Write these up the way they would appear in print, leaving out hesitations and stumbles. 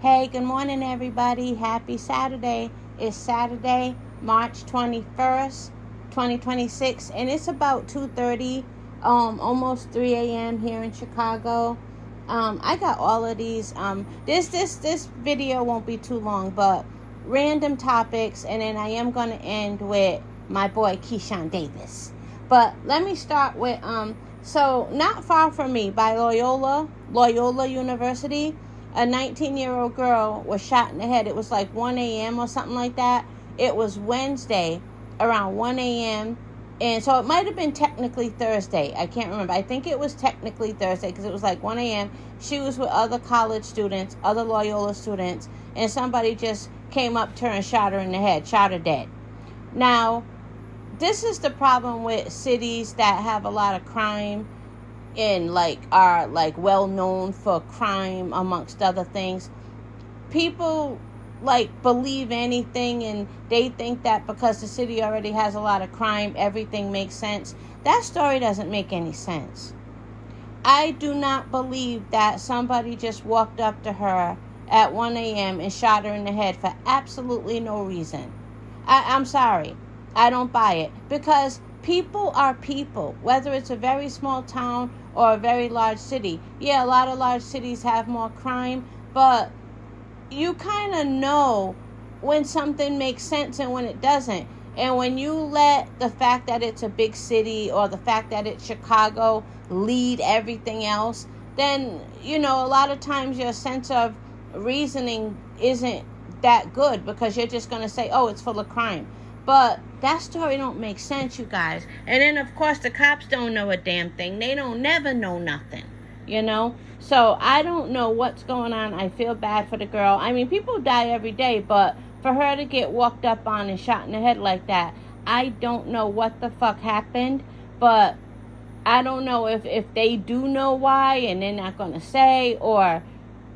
Hey, good morning, everybody. Happy Saturday. It's Saturday, March 21st, 2026, and it's about 2:30, almost 3 a.m. here in Chicago. I got all of these. This video won't be too long, but random topics, and then I am going to end with my boy Keyshawn Davis. But let me start with so not far from me by Loyola University, a 19-year-old girl was shot in the head. It was like 1 a.m. or something like that. It was Wednesday around 1 a.m. And so it might have been technically Thursday. I can't remember. I think it was technically Thursday because it was like 1 a.m. She was with other college students, other Loyola students, and somebody just came up to her and shot her in the head, shot her dead. Now, this is the problem with cities that have a lot of crime and are well known for crime amongst other things. People believe anything, and they think that because the city already has a lot of crime, everything makes sense. That story doesn't make any sense. I do not believe that somebody just walked up to her at 1 a.m. and shot her in the head for absolutely no reason. I'm sorry. I don't buy it, because people are people, whether it's a very small town or a very large city. Yeah, a lot of large cities have more crime, but you kind of know when something makes sense and when it doesn't. And when you let the fact that it's a big city or the fact that it's Chicago lead everything else, then, a lot of times your sense of reasoning isn't that good, because you're just going to say, oh, it's full of crime. But that story don't make sense, you guys. And then, of course, the cops don't know a damn thing. They don't never know nothing, So I don't know what's going on. I feel bad for the girl. I mean, people die every day, but for her to get walked up on and shot in the head like that, I don't know what the fuck happened. But I don't know if they do know why and they're not going to say, or,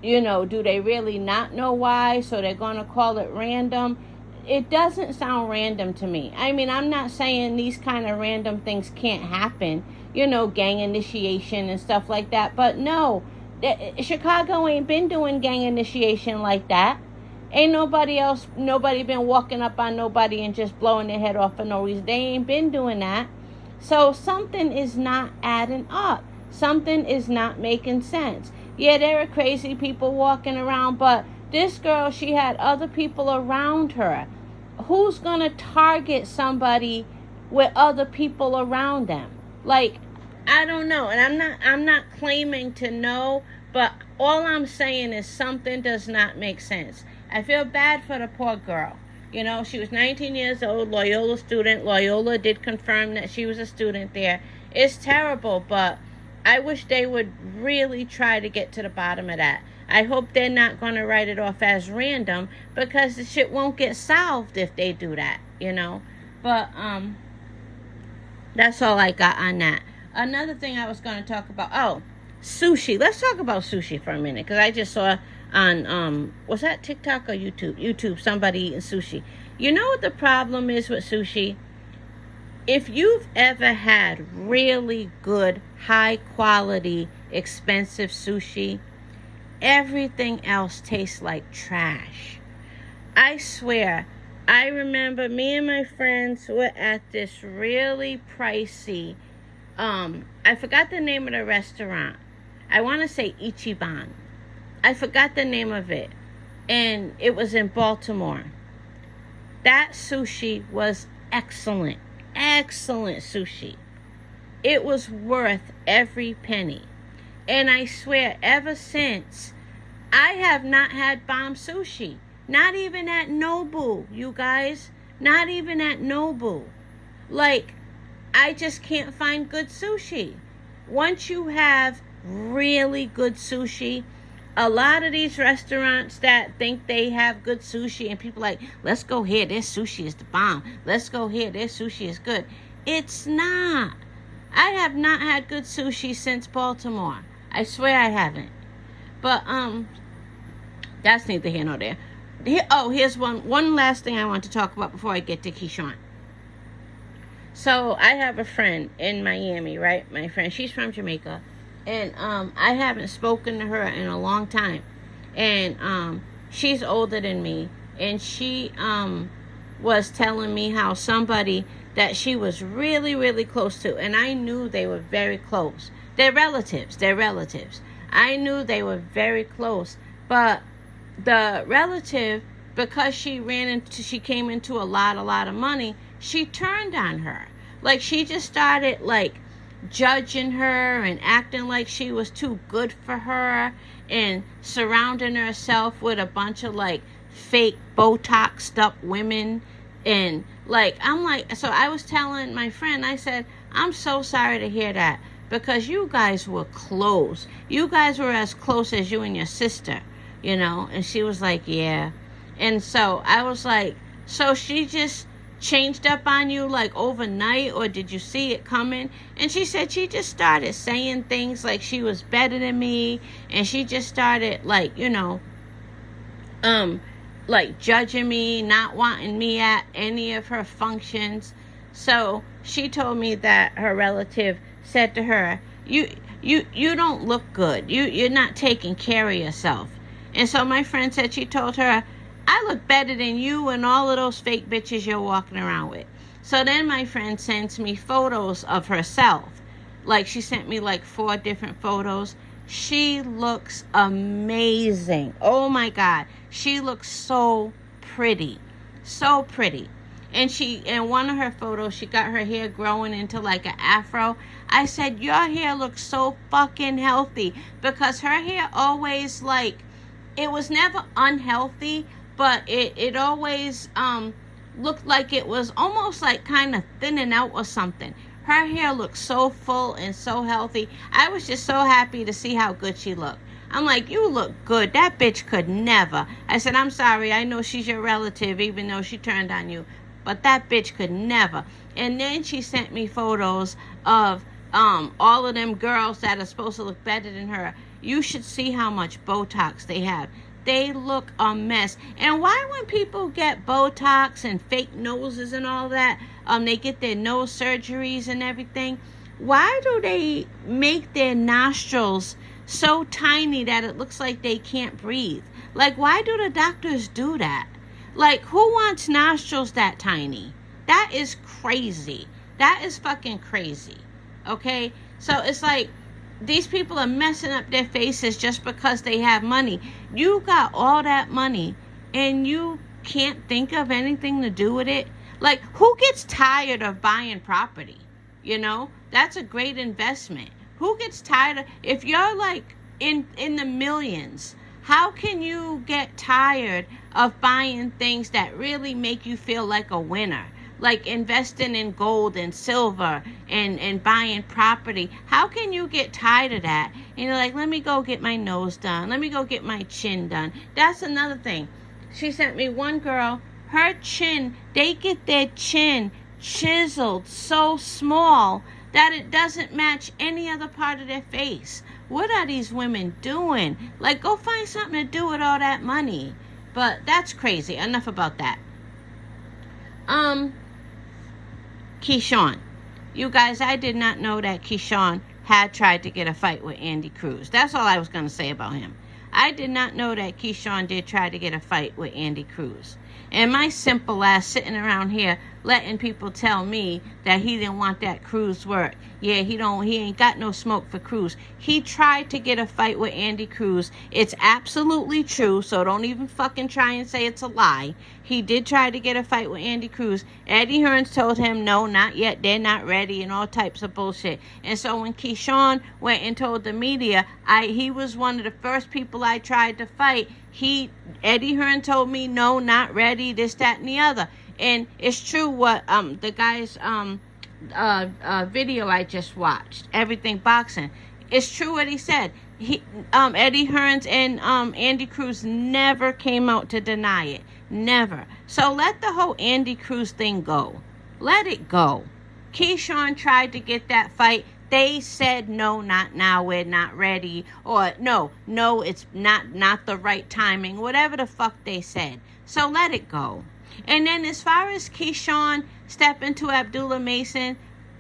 do they really not know why, so they're going to call it random. It doesn't sound random to me. I mean, I'm not saying these kind of random things can't happen, gang initiation and stuff like that. But no, Chicago ain't been doing gang initiation like that. Ain't nobody been walking up on nobody and just blowing their head off for no reason. They ain't been doing that. So something is not adding up. Something is not making sense. Yeah, there are crazy people walking around, but this girl, she had other people around her. Who's going to target somebody with other people around them? I don't know. And I'm not claiming to know, but all I'm saying is something does not make sense. I feel bad for the poor girl. She was 19 years old, Loyola student. Loyola did confirm that she was a student there. It's terrible, but I wish they would really try to get to the bottom of that. I hope they're not going to write it off as random, because the shit won't get solved if they do that, But, that's all I got on that. Another thing I was going to talk about, sushi. Let's talk about sushi for a minute, because I just saw on, was that TikTok or YouTube? YouTube, somebody eating sushi. You know what the problem is with sushi? If you've ever had really good, high quality, expensive sushi, everything else tastes like trash. I swear, I remember me and my friends were at this really pricey, I forgot the name of the restaurant. I want to say Ichiban. I forgot the name of it. And it was in Baltimore. That sushi was excellent. Excellent sushi. It was worth every penny. And I swear, ever since, I have not had bomb sushi. Not even at Nobu, you guys. Not even at Nobu. I just can't find good sushi. Once you have really good sushi, a lot of these restaurants that think they have good sushi, and people let's go here, their sushi is the bomb. Let's go here, their sushi is good. It's not. I have not had good sushi since Baltimore. I swear I haven't. But, that's neither here nor there. Here's one last thing I want to talk about before I get to Keyshawn. So, I have a friend in Miami, right? My friend, she's from Jamaica. And, I haven't spoken to her in a long time. And, she's older than me, and she was telling me how somebody that she was really, really close to, and I knew they were very close. They're relatives. I knew they were very close, but the relative, because she came into a lot of money, she turned on her. Like, she just started, like, judging her and acting like she was too good for her, and surrounding herself with a bunch of, like, fake Botoxed up women. And, like, I'm like, so I was telling my friend, I said, I'm so sorry to hear that, because you guys were close. You guys were as close as you and your sister, you know. And she was like, yeah. And so I was like, so she just changed up on you, like, overnight, or did you see it coming? And she said she just started saying things like she was better than me, and she just started, like, you know, like, judging me, not wanting me at any of her functions. So she told me that her relative said to her, you don't look good. You're not taking care of yourself. And so my friend said she told her, I look better than you and all of those fake bitches you're walking around with. So then my friend sends me photos of herself. Like, she sent me like 4 different photos. She looks amazing. Oh my God. She looks so pretty. So pretty. And in one of her photos, she got her hair growing into like an afro. I said, your hair looks so fucking healthy. Because her hair always, like, it was never unhealthy, but it always looked like it was almost like kind of thinning out or something. Her hair looked so full and so healthy. I was just so happy to see how good she looked. I'm like, you look good. That bitch could never. I said, I'm sorry. I know she's your relative, even though she turned on you. But that bitch could never. And then she sent me photos of all of them girls that are supposed to look better than her. You should see how much Botox they have. They look a mess. And why, when people get Botox and fake noses and all that, they get their nose surgeries and everything, why do they make their nostrils so tiny that it looks like they can't breathe? Like, why do the doctors do that? Like, who wants nostrils that tiny? That is crazy. That is fucking crazy. Okay? So it's like, these people are messing up their faces just because they have money. You got all that money and you can't think of anything to do with it. Like, who gets tired of buying property? You know, that's a great investment. Who gets tired of, if you're like in the millions, how can you get tired of buying things that really make you feel like a winner? Like investing in gold and silver and buying property. How can you get tired of that? And you're like, let me go get my nose done. Let me go get my chin done. That's another thing. She sent me one girl, her chin, they get their chin chiseled so small that it doesn't match any other part of their face. What are these women doing? Like, go find something to do with all that money. But that's crazy. Enough about that. Keyshawn. You guys, I did not know that Keyshawn had tried to get a fight with Andy Cruz. That's all I was going to say about him. I did not know that Keyshawn did try to get a fight with Andy Cruz. And my simple ass sitting around here letting people tell me that he didn't want that Cruz work. Yeah, he ain't got no smoke for Cruz. He tried to get a fight with Andy Cruz. It's absolutely true, so don't even fucking try and say it's a lie. He did try to get a fight with Andy Cruz. Eddie Hearns told him, no, not yet, they're not ready, and all types of bullshit. And so when Keyshawn went and told the media, he was one of the first people I tried to fight. Eddie Hearn told me, no, not ready, this, that, and the other. And it's true what the guy's video I just watched, Everything Boxing. It's true what he said. Eddie Hearns and Andy Cruz never came out to deny it. Never. So let the whole Andy Cruz thing go. Let it go. Keyshawn tried to get that fight. They said, no, not now, we're not ready. Or, no, it's not the right timing. Whatever the fuck they said. So let it go. And then as far as Keyshawn stepping to Abdullah Mason,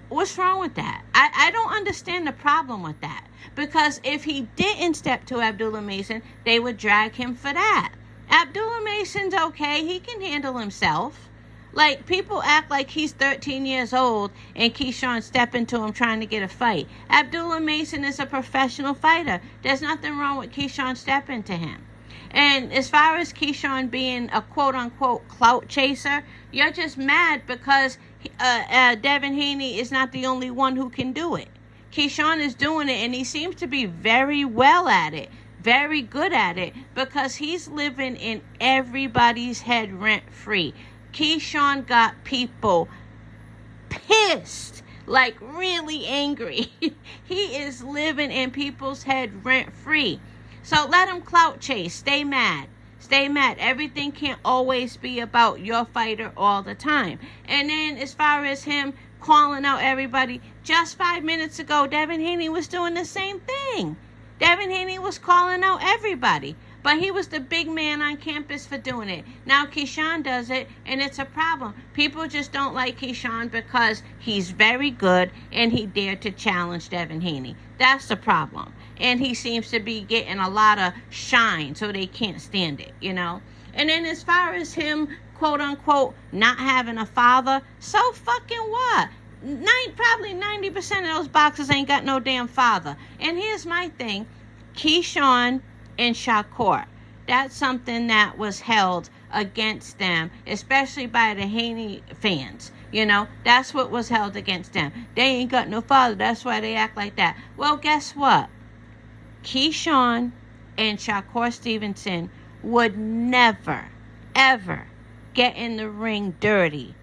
what's wrong with that? I don't understand the problem with that. Because if he didn't step to Abdullah Mason, they would drag him for that. Abdullah Mason's okay. He can handle himself. Like, people act like he's 13 years old and Keyshawn stepping to him trying to get a fight. Abdullah Mason is a professional fighter. There's nothing wrong with Keyshawn stepping to him. And as far as Keyshawn being a quote-unquote clout chaser, you're just mad because Devin Haney is not the only one who can do it. Keyshawn is doing it, and he seems to be very well at it. Very good at it, because he's living in everybody's head rent-free. Keyshawn got people pissed, like really angry. He is living in people's head rent-free. So let him clout chase. Stay mad. Stay mad. Everything can't always be about your fighter all the time. And then as far as him calling out everybody, just 5 minutes ago, Devin Haney was doing the same thing. Devin Haney was calling out everybody. But he was the big man on campus for doing it. Now Keyshawn does it, and it's a problem. People just don't like Keyshawn because he's very good and he dared to challenge Devin Haney. That's the problem. And he seems to be getting a lot of shine, so they can't stand it, you know. And then as far as him, quote unquote, not having a father, so fucking what? Probably 90% of those boxers ain't got no damn father. And here's my thing. Keyshawn and Shakur, that's something that was held against them, especially by the Haney fans. You know, that's what was held against them. They ain't got no father, that's why they act like that. Well, guess what? Keyshawn and Shakur Stevenson would never, ever get in the ring dirty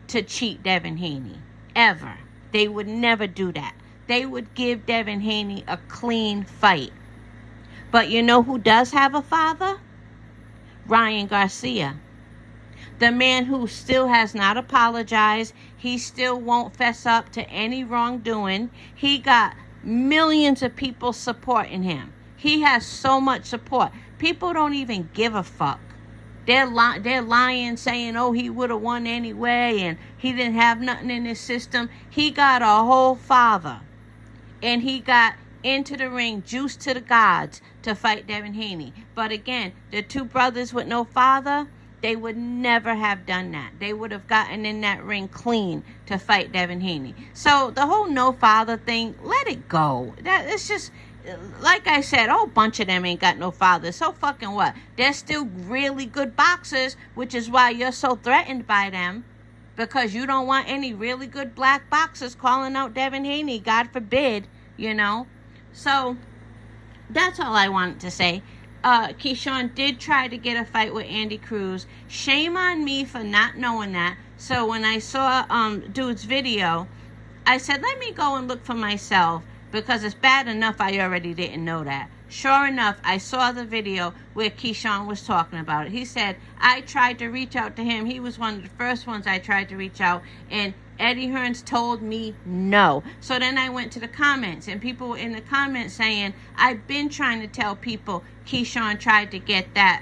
to cheat Devin Haney. Ever. They would never do that. They would give Devin Haney a clean fight. But you know who does have a father? Ryan Garcia. The man who still has not apologized. He still won't fess up to any wrongdoing. He got millions of people supporting him. He has so much support. People don't even give a fuck. They're lying, saying, oh, he would have won anyway, and he didn't have nothing in his system. He got a whole father. And he got into the ring, juice to the gods, to fight Devin Haney. But again, the two brothers with no father, they would never have done that. They would have gotten in that ring clean to fight Devin Haney. So the whole no father thing, let it go. It's just, like I said, a whole bunch of them ain't got no father. So fucking what? They're still really good boxers, which is why you're so threatened by them. Because you don't want any really good black boxers calling out Devin Haney, God forbid, you know. So that's all I wanted to say. Keyshawn did try to get a fight with Andy Cruz. Shame on me for not knowing that. So when I saw dude's video, I said, let me go and look for myself, because it's bad enough I already didn't know that. Sure enough, I saw the video where Keyshawn was talking about it. He said, I tried to reach out to him. He was one of the first ones I tried to reach out, and Eddie Hearns told me no. So then I went to the comments, and people were in the comments saying, I've been trying to tell people Keyshawn tried to get that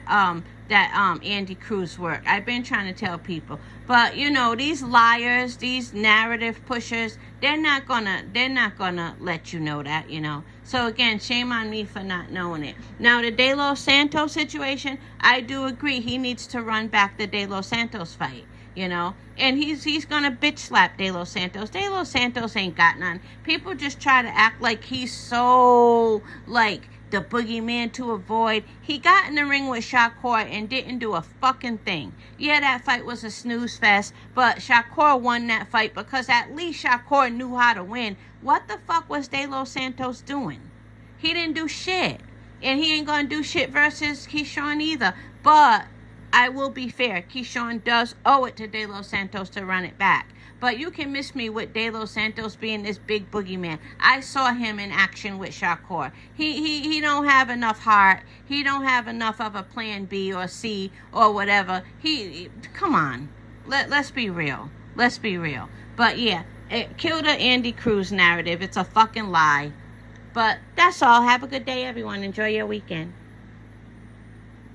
Andy Cruz work. I've been trying to tell people. But, you know, these liars, these narrative pushers, they're not gonna let you know that, you know. So again, shame on me for not knowing it. Now, the De Los Santos situation, I do agree. He needs to run back the De Los Santos fight, you know. And he's gonna bitch slap De Los Santos. De Los Santos ain't got none. People just try to act like he's so, like, the boogeyman to avoid. He got in the ring with Shakur and didn't do a fucking thing. Yeah, that fight was a snooze fest, but Shakur won that fight because at least Shakur knew how to win. What the fuck was De Los Santos doing? He didn't do shit. And he ain't gonna do shit versus Keyshawn either. But I will be fair. Keyshawn does owe it to De Los Santos to run it back. But you can miss me with De Los Santos being this big boogeyman. I saw him in action with Shakur. He don't have enough heart. He don't have enough of a plan B or C or whatever. Come on. Let's be real. Let's be real. But yeah, kill the Andy Cruz narrative. It's a fucking lie. But that's all. Have a good day, everyone. Enjoy your weekend.